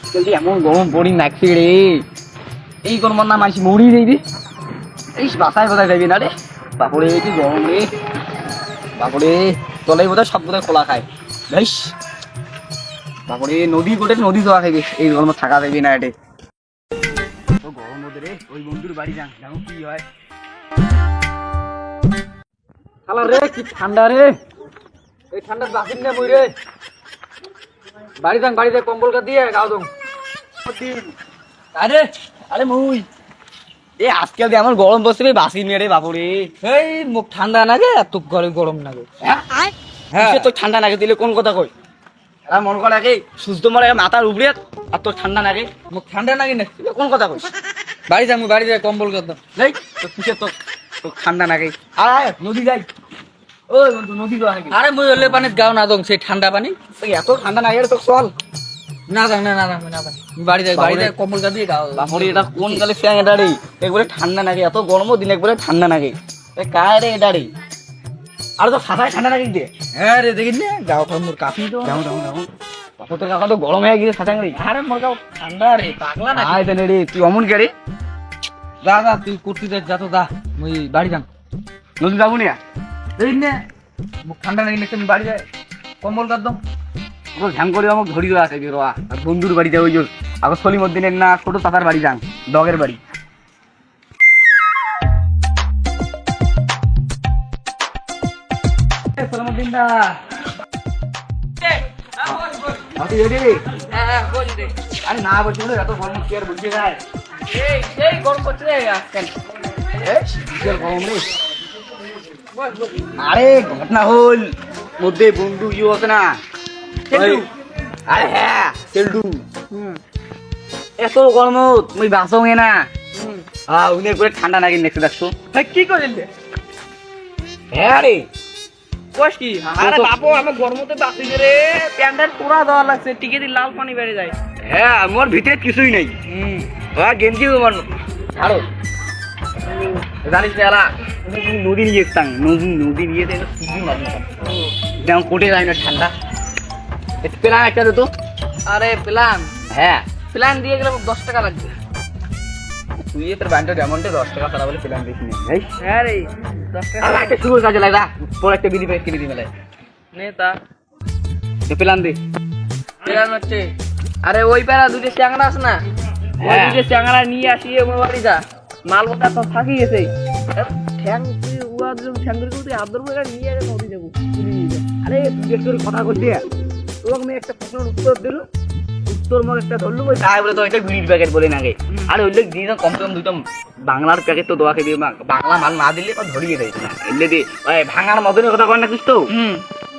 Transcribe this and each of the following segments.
আজকাল এমন গরম পড়ি নাকছে রে, এই গরম না মানুষ মরি যাইবে। এই বাসায় বোধহয় যাবি না রে, বাপরে কি গরম রে, বাপরে তলাই বোধহয় সব বোধহয় খোলা খায়। বেশ বাপরে নদী গোটে নদী জোয়া খাইবে, এই গরম থাকা যাবি না এটে গরম মধ্যে রে। ওই বন্ধুর বাড়ি যান, দেখো কি হয়। খালা রে কি ঠান্ডা রে, এই ঠান্ডার বাসিন না বই রে। বাড়ি যান, বাড়িতে কম্বল কা দিয়ে গাও দম। আরে আরে মুই এ আজকাল আমার গরম বসে রে বাসি নিয়ে রে বাপুরে। এই মুখ ঠান্ডা নাগে আর তোর ঘরে গরম নাগে। হ্যাঁ তো ঠান্ডা নাগে দিলে কোন কথা কই, আর মন করে আগে সুস্থ মরে মাথার উপরে আর তোর ঠান্ডা নাগে, মুখ ঠান্ডা নাগে না কোন কথা কই। বাড়ি যাবো, বাড়ি যাই কম্বল কর দাও। এই তো কিসের তো তোর ঠান্ডা নাগে। আয় নদী যাই, ওই বন্ধু নদী যাওয়া নাকি। আরে মুই হলে পানিত গাও না দং সেই ঠান্ডা পানি। এত ঠান্ডা নাগে রে তো চল। না যাও না না না না যাও। বাড়ি যাই, বাড়ি যাই কম্বল কার দিয়ে গাও। বাপুরে এটা কোন কালে ফ্যান এটা রে, একবারে ঠান্ডা নাগে, এত গরমও দিন একবারে ঠান্ডা নাগে। কায় রে এটা রে, আর তো সাঁতার ঠান্ডা নাগে দে। হ্যাঁ রে দেখিস না গাও মোর কাপি তো। যাও যাও যাও, বাপু তোর কাকা তো গরম হয়ে গিয়ে সাঁতার রে। আরে মোর গাও ঠান্ডা রে পাগলা না। আয় তাহলে রে, তুই অমন কে রে। যা যা তুই কুর্তি দে, যা তো যা মুই বাড়ি যাম। নদী যাবো না, দেখিস না মুখ ঠান্ডা নাকি আমি বাড়ি যাই কম্বল কার দাও। ওর ঝ্যাং করে আমাকে ধরি দেওয়া আছে বেরোয়া। আর বন্ধুর বাড়িতে ওই যে আগে সলিমুদ্দিনের না ছোট চাচার বাড়ি যান, ডগের বাড়ি। সলিমুদ্দিন দা আরে না বলছি এত গরম কি আর বুঝতে যায়। এই গরম করছে রে আজকাল। গরম রে। আরে ঘটনা হল মধ্যে বন্ধু ইউ আছে না, সেলডু। আরে হ্যাঁ সেলডু। এত গরম তুমি বাঁচো না। হ্যাঁ উনি করে ঠান্ডা নাকি নেক্সট দেখছো। কি করিলে হ্যাঁ রে কস কি? আরে বাপু আমার গরমতে বাসি রে, প্যান্ডেল পুরা দেওয়া লাগছে, টিকে দি লাল পানি বেড়ে যায়। হ্যাঁ মোর ভিতরে কিছুই নেই। হ্যাঁ গেঞ্জি আমার ছাড়ো, জানিস না এলা নদী নিয়ে এসতাম, নদী নিয়ে সুজি মারি যেমন কোটে যায় না ঠান্ডা। পেলাম একটা তো। আরে প্ল্যান হ্যাঁ প্ল্যান দিয়ে গেলে 10 টাকা লাগবে। তুই তোর ব্যান্ডের অ্যামাউন্টে 10 টাকা সারা বলে পেলাম দেখি নেই। হ্যাঁ রে 10 টাকা আর একটা শুরু কাজে লাগা পরে একটা বিধি পেয়ে কিনে দিবে নে তা পেলাম দে। প্ল্যান হচ্ছে, আরে ওই প্যারা দুটো চ্যাংড়া আছে না, ওই হ্যাঁ। দুটো চ্যাংড়া নিয়ে আসি আমার বাড়ি যা। মাল মতো তো থাকি গেছে ঠ্যাং, তুই উয়া ঠ্যাং করে তুই আদর করে নিয়ে আগে নদী যাবো। আরে তুই একটু কথা করছি, তোকে আমি একটা প্রশ্নের উত্তর দিল, উত্তর মগ একটা ধরলো ওই তাই বলে তো একটা বিড়ির প্যাকেট বলে নাগে। আর ওই দিয়ে কমসে কম দুটো বাংলার প্যাকেট তো দোয়াকে দিয়ে বাংলা মাল না দিলে তো ধরিয়ে দেয় না এলে দে। ওই ভাঙার মতনের কথা কয় না কিছু তো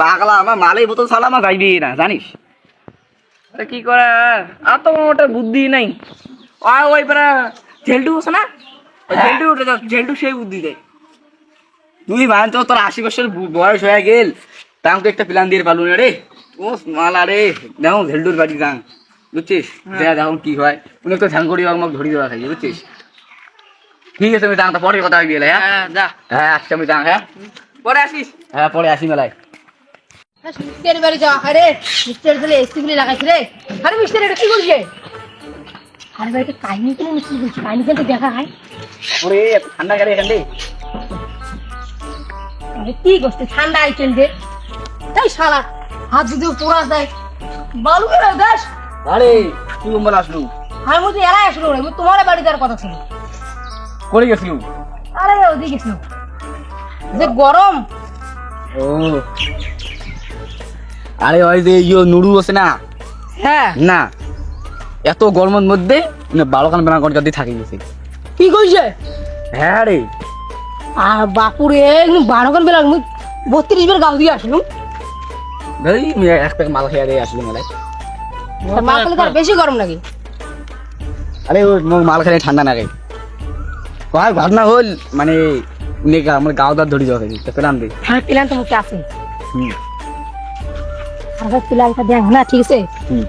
পাগলা, আমার মালের বোতল সালা আমার যাইবি না জানিস। আরে কি করে আর তো ওটা বুদ্ধি নাই। ওই প্যারা ঝেলটু আছে না, ওই ঝেলটু উঠে যাও, ঝেলটু সেই বুদ্ধি দেয়। তুই ভাই তো তোর 80 বছর বয়স হয়ে গেল, তা আমাকে একটা প্ল্যান দিয়ে পারলু না রে। ও মালা রে, দেখো ঝেলডুর বাড়ি যাং বুঝছিস, দেখা দেখো কি হয়। উনি তো ধ্যান করি আমাকে ধরি দেওয়া খাই বুঝছিস। ঠিক আছে আমি যাং, তো পরে কথা হয়ে গেলে। হ্যাঁ হ্যাঁ যা, হ্যাঁ আজকে আমি যাং। হ্যাঁ পরে আসিস। হ্যাঁ পরে আসি মেলায়। মিস্ত্রির বাড়ি যাওয়া। আরে মিস্ত্রির ছেলে এসি গুলি লাগাইছে রে। আরে মিস্ত্রি এটা কি করছে? আরে ভাই এটা কাহিনী কেন মিস্ত্রি করছে? কাহিনী কিন্তু দেখা হয়। ওরে এত ঠান্ডা গেলে এখান থেকে। আরে কি করছে? ঠান্ডা আইছেন যে তাই শালা হাত যদি পোড়া যায় বালু কেন দেশ। আরে তুই কম্বল আসলু আমি বলছি এলাই আসলো রে, তোমার বাড়ি যাওয়ার কথা ছিল। করে গেছিলু। আরে ওদিকে গেছিল যে গরম। ও আরে ওই যে ইয়ো নুডু আছে না, হ্যাঁ না এত গরমের মধ্যে 12খান বেলা ঘন্টা দিয়ে থাকি গেছে। কি কইছে? হ্যাঁ রে আর বাপুরে 12 বেলা 32 বেলা গাও দিয়ে আসলুম। ভাই এক প্যাক মাল খেয়ে দিয়ে আসলো মেলায়। মা খেলে তার বেশি গরম লাগে। আরে ওই মাল খেলে ঠান্ডা লাগে। কয় ঘটনা হল মানে আমার গাও দাঁত ধরি যাওয়া হয়েছে পেলাম দে। হ্যাঁ প্ল্যান তো মুখে আছে। হুম আরে প্ল্যানটা দেখ না, ঠিক আছে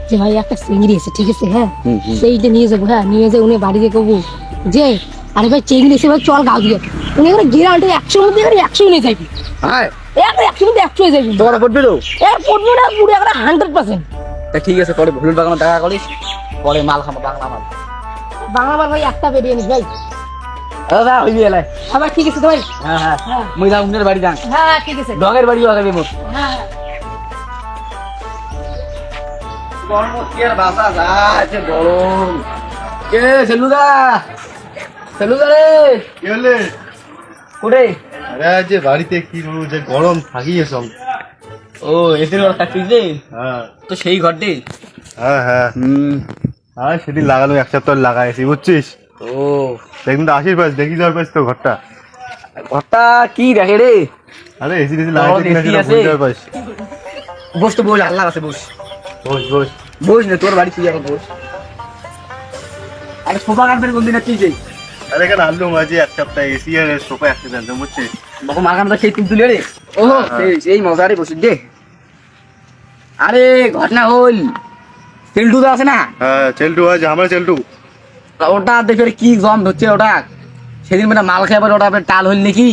যে ভাই একটা চিংড়ি আছে, ঠিক আছে হ্যাঁ সেইটা নিয়ে যাবো। হ্যাঁ নিয়ে যাবো, উনি বাড়িতে কবো যে আরে ভাই চিংড়ি এসে ভাই চল গাও দিয়ে। উনি এখানে গিরান্টি 100 মধ্যে 100 নিয়ে যাবি। হ্যাঁ 100 মধ্যে 100 হয়ে যাবি। তোরা পড়বি তো পড়বো না পুরো একটা 100%। তা ঠিক আছে পরে ভুল বাগানো দেখা করিস, পরে মাল খাবো বাংলা মাল। বাংলা মাল ভাই একটা বেরিয়ে নিস ভাই। দাদা হইবি এলাই। আবার ঠিক আছে তো ভাই। হ্যাঁ হ্যাঁ হ্যাঁ মুই যাও উনের বাড়ি যান। হ্যাঁ ঠিক আছে। ডগের বাড়ি আগাবে মোর। হ্যাঁ গরম কি আর বাসা যাচ্ছে গরম। কে সেলুদা রে কি হলে? কোটে? আরে আজ বাড়িতে কি বলবো, যে গরম থাকিয়ে সব। ও এসির ঘর থাকছিস রে? হ্যাঁ তো সেই ঘরটি? হ্যাঁ হ্যাঁ হ্যাঁ, সেদিন লাগানো এক সপ্তাহ লাগাইছি বুঝছিস। ও দেখুন তো আসির পাশ দেখি যাওয়ার পাশ তো ঘরটা। ঘরটা কি দেখে রে? আরে এসি টেসি লাগাইছে কিনা এসি সেটা আছে? বুঝতে যাওয়ার পাশ। বস তো বস, আল্লাহ আছে বস। বস বস। বস না তোর বাড়ি তুই এখন বস। আরে সোফা কাটবেন কোন দিন তুই যাই? আরে এখানে আনলাম আজ এক সপ্তাহ এসি আর সোফা একটা জানতাম বুঝছিস। বাবা মাগানটা সেই তুই তুলে রে। ও সেই মজারে বসিস দে। আরে ঘটনা হল তেলটুদা আছে না, হ্যাঁ চেলটু আজ আমার চেলটু। ওটা দেখে কি জম ধরছে ওটা। সেদিন মানে মাল খাবার ওটা টাল হল নাকি।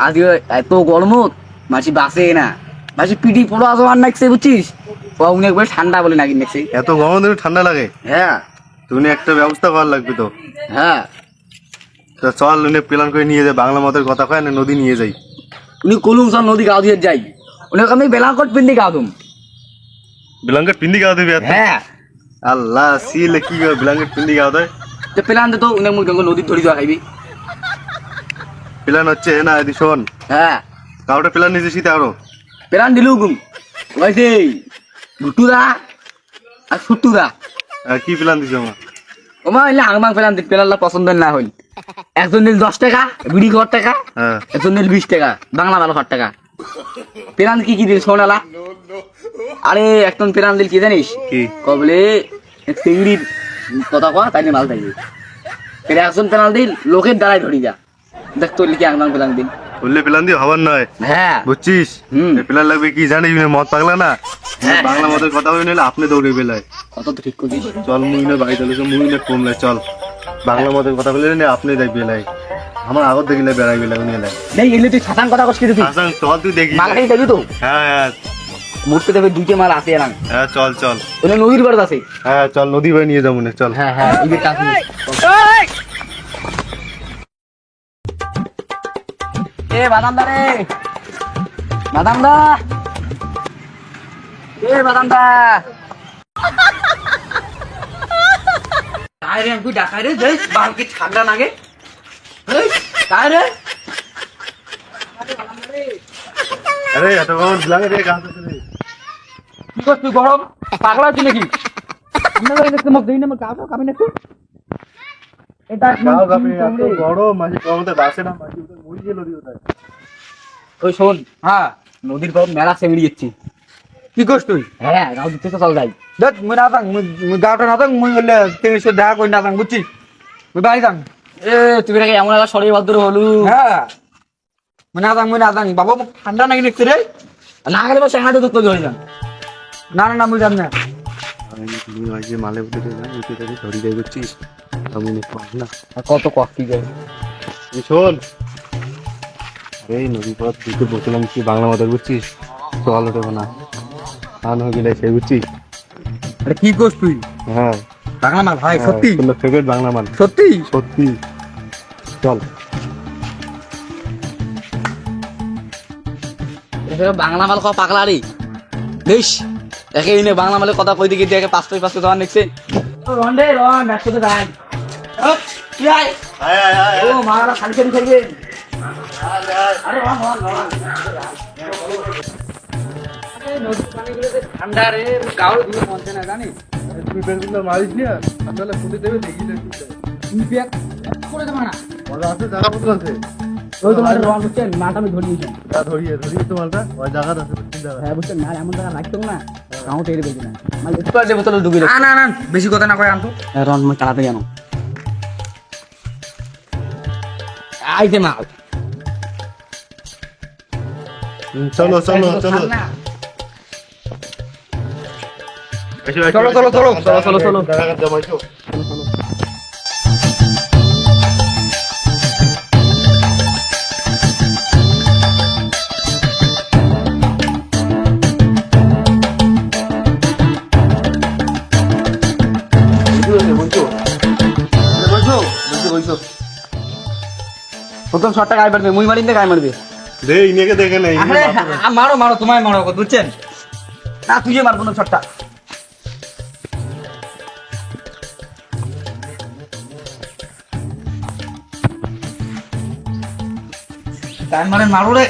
আজকে এত গরমত মাসি বাসে না, মাসি পিটি পোড়া জোয়ার নাকছে বুঝছিস। ও উনি একবার ঠান্ডা বলে নাকি নাকছে। এত গরম দিনে ঠান্ডা লাগে? হ্যাঁ তুমি একটা ব্যবস্থা করার লাগবে তো। হ্যাঁ তা চল প্ল্যান করে নিয়ে যাই, বাংলা মতের কথা কয় না নদী নিয়ে যাই। উনি কলুম সব নদী গাও দিয়ে যাই। উনি আমি বেলাকট পিন্দি গাও দুম। ব্ল্যাঙ্কেট পিন্দি গাও দেবে? হ্যাঁ আল্লাহ সিলে কি ব্ল্যাঙ্কেট পিন্দি গাও দেয়। তো প্ল্যান তো উনি মুখ নদী ধরি যাওয়া খাইবি। প্ল্যান হচ্ছে না এদি শোন, হ্যাঁ কাউটা প্ল্যান নিয়েছে শীতে আরো প্ল্যান দিলু গুম ওইছে গুটুদা আর সুটুদা। কি প্ল্যান দিছো আমার? ওমা এলে আংমাং প্ল্যান দি প্ল্যানটা পছন্দ না হইল। একজন নিল 10 টাকা বিড়ি খাওয়ার টাকা, হ্যাঁ একজন নিল 20 টাকা বাংলা ভালো খাওয়ার টাকা। প্ল্যান কি কি দিল শোনালা? আরে একজন প্ল্যান দিল কি জানিস? কি? কবলে চিংড়ির কথা কয়া তাই মাল থাকবে। ফের একজন প্ল্যান দিল লোকের দ্বারাই ধরি যা। দেখ তোর লিখে আংমাং প্ল্যান দিল। বললে প্ল্যান দিয়ে হবার নয় হ্যাঁ বুঝছিস। প্ল্যান লাগবে কি জানিস, মদ পাগলা না, হ্যাঁ। বাংলা মদের কথা বলে নিলে আপনি দৌড়ে বেলায়। কত তো ঠিক করছিস। চল মুইনে বাড়ি চলে মুইনে কমলে চল বাংলা মদের কথা বলে নিলে আপনি যাই বেলায়। আমার আগত দেখিলে বেড়াই বেলায় উনি এলাই। দেখ এলে তুই ছাতান কথা কস কিন্তু তুই আসান চল তুই দেখি। মাল খাই যাবি তো? হ্যাঁ হ্যাঁ মুড়তে দেবে দুইটা মাল আছে এলাম। হ্যাঁ চল চল। ওখানে নদীর পাড় আছে। হ্যাঁ চল নদী বাই নিয়ে যাবো না চল। হ্যাঁ হ্যাঁ এই যে টাকা এ বাদাম দা রে, বাদাম দা, এ বাদাম দা কাই রে তুই ডাকাই রে দেখ বালকে ঠান্ডা লাগে। এই কাই রে আরে এত গরম লাগে রে গাছ আছে রে। কি করছ তুই গরম পাগলা তুই নাকি? আমরা তো দেখতে মুখ দেই না কাউ কামি নাকি। এটা গাও গাপি এত গরম মাঝে গরমতে বাসে না মাঝে উঠে মরি গেল নদী ওটায়। ওই শোন, হ্যাঁ নদীর পর মেলা সেমিড়ি যাচ্ছি। কি করছ তুই? হ্যাঁ গাও দিতে তো চল যাই। দেখ মুই না যাং, মুই গাওটা না যাং, মুই হলে তেইশ দেখা কই না যাং বুঝছিস। মুই বাড়ি যাং। এ তুমি নাকি এমন একটা শরীর ভদ্র হলু। হ্যাঁ মুই না যাং বাবা মুখ ঠান্ডা নাকি দেখতে রে। না গেলে বসে হাঁটে তো হয়ে যান। না না না মুই যাম না। আমি তুমি মাঝে মালে উঠে না উঠে তাকে ধরি যাই বুঝছিস। আমি পাস না কত কষ্টি যায়। তুই শোন, এই নদী পথ দিতে বসলাম কি বাংলা মদের বুঝছিস। চল ওঠে না আন হয়ে গেলে সেই বুঝছিস। আরে কি করছ তুই? হ্যাঁ বাংলা মাল ভাই সত্যি তোমার ফেভারিট বাংলা মান সত্যি। সত্যি চল। বাংলা মাল খাওয়া পাগলা রে বেশ একে এনে বাংলা মালের কথা কই দিকে দেখে পাঁচটা তোমার দেখছে। রন রে রন একসাথে যাই। কি আয় ও মারা খালি খালি খাইবে। আরে রন রন রন নদীর পানিগুলো ঠান্ডা রে কাউর দিকে মনছে না জানিস। তুই বেলগুলো মারিস না আপনারা ফুটে দেবে দেখি তুমি ব্যাগ করে দেবা না। মজা আছে জায়গা মতো আছে। ওই তোমার রন হচ্ছে মাথা আমি ধরিয়ে দিই। ধরিয়ে ধরিয়ে তো মালটা ওই জায়গা আছে বুঝছিস জায়গা। হ্যাঁ বুঝছেন না এমন জায়গা লাগতো না গাঁও টেরে বেশি না মানে একটু দেবো তো ডুবে না না না বেশি কথা না কয় আনতো। রন মই তাড়াতাড়ি আনো আইতে মাল। চলো চলো চলো চলো চলো চলো চলো চলো জায়গা জমাইছো। প্রথম শটটা গায়ে মারবে, মুই মারিন গায়ে মারবে। দে ইনেকে দেখে নাই আরে মারো মারো, তোমায় মারো, বুঝছেন না? তুই যে মারবো না শটটা। গায়ে মারে, মারো রে।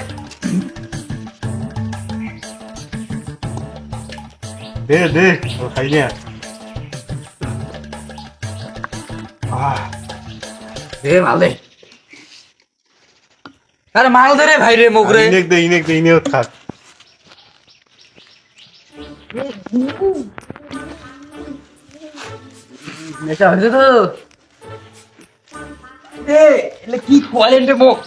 দে দে ও খাই না দে মালে, আরে মাল দে রে ভাই রে, মুখ রে। ইনেক দে ইনেও থাক। নেশা হয়েছে তো এ, এলে কি কোয়ালিটি মুখ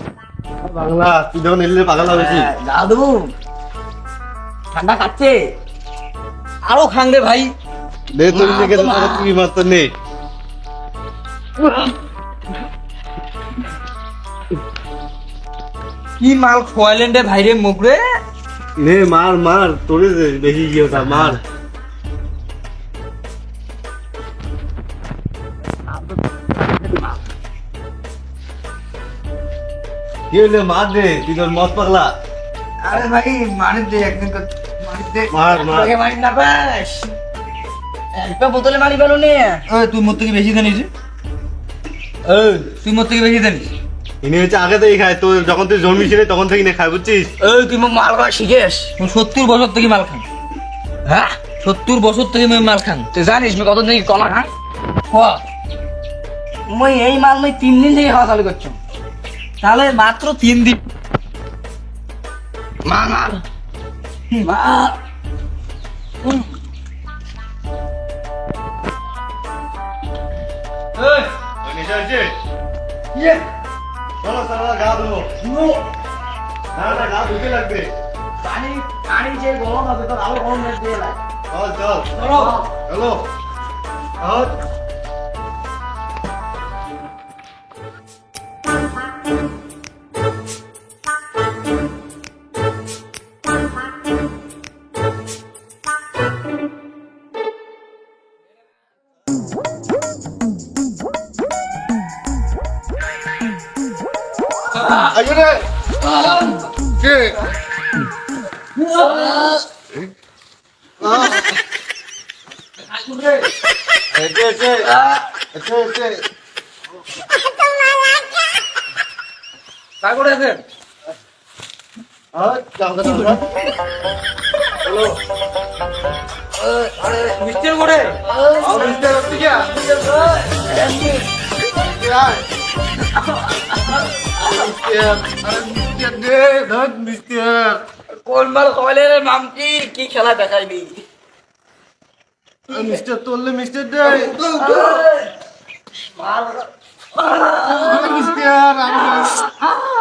বাংলা তুই যখন এলে পাগলা বেশি দাদু ঠান্ডা খাচ্ছে, আরো খাং রে ভাই। দে তোর ইনেকে তুই মাত্র নেই কি মাল খোয়ালেন রে ভাই রে, মুখ রে। নে মার মার তোরে বেশি গিয়ে ওটা মার। কি হইলে মার দে তুই তোর মত পাগলা। আরে ভাই মারি দে একদিন, মারি দে, মার মার তোকে মারি না বাস, একটা বোতলে মারি পেলো নে। ওই তুই মোর থেকে বেশি জানিস, ওই তুই মোর থেকে বেশি জানিস। ইনি হচ্ছে আগে থেকে খায়, তো যখন তুই জন্মিছিলি তখন থেকে নে খায় বুঝছিস। ওই তুই মোক মাল খাওয়া শিখেস, 70 বছর থেকে মাল খান। হ্যাঁ 70 বছর থেকে আমি মাল খান। তুই জানিস আমি কত থেকে কলা খান? মই এই মাল মই 3 দিন থেকে খাওয়া চালু করছো, তাহলে মাত্র 3 দিন মাল মাল মাল। ইয়ে চলো চলো গা ধুবো। না না গা ধুতে লাগবে। পানি পানি যে গরম আছে তো আরো গরম লাগবে। চল চল চলো চলো আহ আগে রে কে তারপরে আছে আরে মিস্টার করে কোন মাল কয়লে নাম কি কি খেলা দেখাইবি? মিস্টার তোললে মিস্টার দে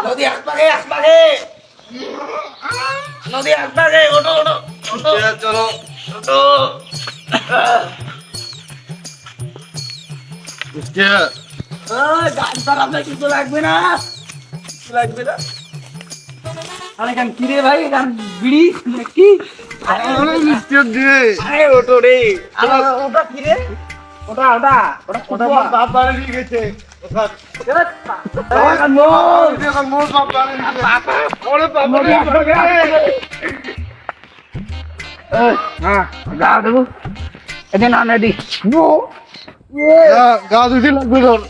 নদী আসবাগে আসবাগে নদী আসবাগে, ওটো ওটো ওটো চলো ওটো। মিস্টার গান খারাপ না, কিছু লাগবে না, লাগবে না। আরে গান কি রে ভাই, গান বিড়ি কি? মিস্টার দে আরে ওটো রে, আরে ওটা কি রে? ওটা ওটা ওটা ওটা ফুটবল। বাপ বাড়ি নিয়ে গেছে ওটা মোর বাপ বাড়ি নিয়ে গেছে ওরে বাপ বাড়ি হ্যাঁ গা দেবো এদিন না নেদি গা ধুতে লাগবে তোর